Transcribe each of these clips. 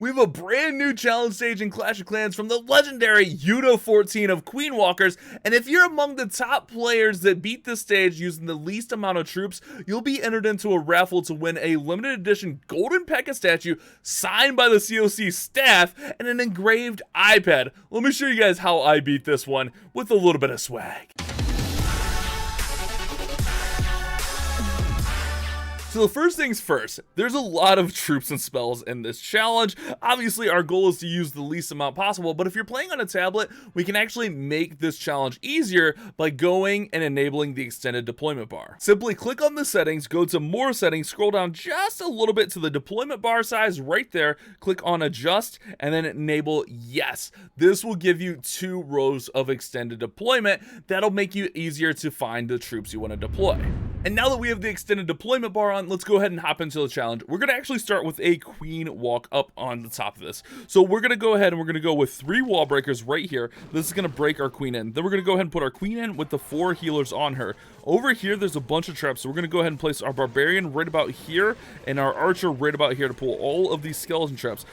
We have a brand new challenge stage in Clash of Clans from the legendary Yuta14 of Queen Walkers, and if you're among the top players that beat this stage using the least amount of troops, you'll be entered into a raffle to win a limited edition golden pekka statue signed by the COC staff and an engraved iPad. Let me show you guys how I beat this one with a little bit of swag. So the first things first, there's a lot of troops and spells in this challenge. Obviously our goal is to use the least amount possible, but if you're playing on a tablet, we can actually make this challenge easier by going and enabling the extended deployment bar. Simply click on the settings, go to more settings, scroll down just a little bit to the deployment bar size right there, click on adjust, and then enable yes. This will give you 2 rows of extended deployment. That'll make you easier to find the troops you want to deploy. And now that we have the extended deployment bar on, let's go ahead and hop into the challenge. We're going to actually start with a queen walk up on the top of this. So we're going to go ahead and we're going to go with 3 wall breakers right here. This is going to break our queen in. Then we're going to go ahead and put our queen in with the 4 healers on her. Over here, there's a bunch of traps. So we're going to go ahead and place our barbarian right about here and our archer right about here to pull all of these skeleton traps.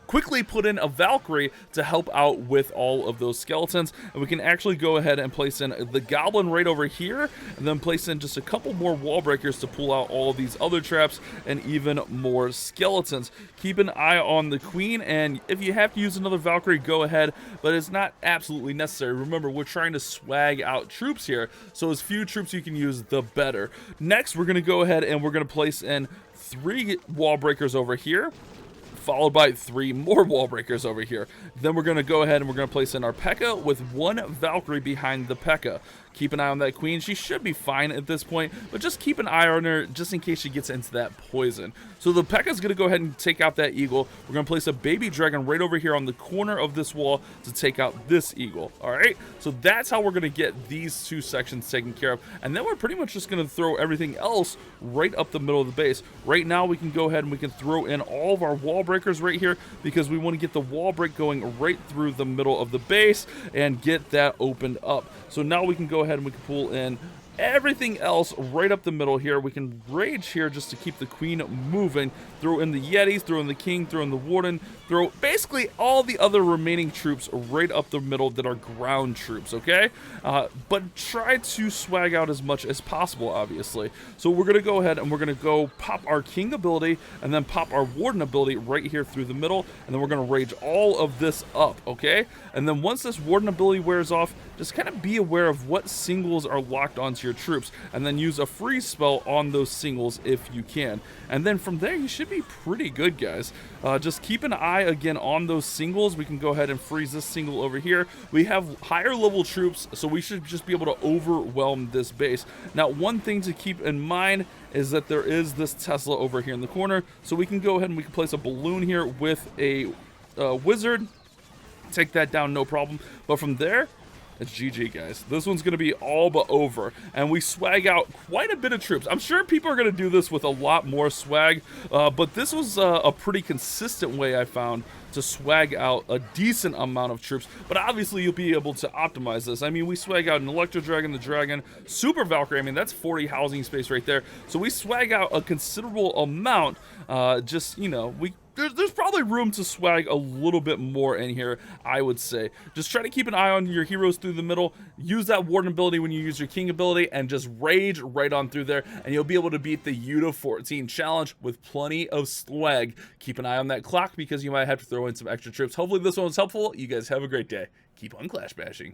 Quickly put in a Valkyrie to help out with all of those skeletons. And we can actually go ahead and place in the goblin right over here and then place in just a couple more wall breakers to pull out all of these other traps and even more skeletons. Keep an eye on the queen, and if you have to use another Valkyrie, go ahead, but it's not absolutely necessary. Remember, we're trying to swag out troops here, so as few troops you can use, the better. Next, we're going to go ahead and we're going to place in 3 wall breakers over here, followed by 3 more wall breakers over here. Then we're going to go ahead and we're going to place in our Pekka with 1 Valkyrie behind the Pekka. Keep an eye on that queen. She should be fine at this point, but just keep an eye on her just in case she gets into that poison. So the Pekka's going to go ahead and take out that eagle. We're going to place a baby dragon right over here on the corner of this wall to take out this eagle. All right, so that's how we're going to get these 2 sections taken care of. And then we're pretty much just going to throw everything else right up the middle of the base. Right now we can go ahead and we can throw in all of our wall breakers right here because we want to get the wall break going right through the middle of the base and get that opened up. So now we can go ahead and we can pull in everything else right up the middle here. We can rage here just to keep the queen moving. Throw in the yetis, throw in the king, throw in the warden, throw basically all the other remaining troops right up the middle that are ground troops, okay? But try to swag out as much as possible, obviously. So we're going to go ahead and we're going to go pop our king ability and then pop our warden ability right here through the middle, and then we're going to rage all of this up, okay? And then once this warden ability wears off, just kind of be aware of what singles are locked onto your troops, and then use a freeze spell on those singles if you can. And then from there, you should be pretty good, guys. Just keep an eye again on those singles. We can go ahead and freeze this single over here. We have higher level troops, so we should just be able to overwhelm this base. Now, one thing to keep in mind is that there is this Tesla over here in the corner, so we can go ahead and we can place a balloon here with a wizard. Take that down, no problem. But from there, it's GG, guys. This one's going to be all but over, and we swag out quite a bit of troops. I'm sure people are going to do this with a lot more swag, but this was a pretty consistent way I found to swag out a decent amount of troops. But obviously, you'll be able to optimize this. I mean, we swag out an Electro Dragon, the Dragon, Super Valkyrie. I mean, that's 40 housing space right there. So we swag out a considerable amount. Just, you know, there's probably room to swag a little bit more in here, I would say. Just try to keep an eye on your heroes through the middle. Use that warden ability when you use your king ability, and just rage right on through there, and you'll be able to beat the Yuta14 challenge with plenty of swag. Keep an eye on that clock because you might have to throw in some extra troops. Hopefully this one was helpful. You guys have a great day. Keep on clash bashing.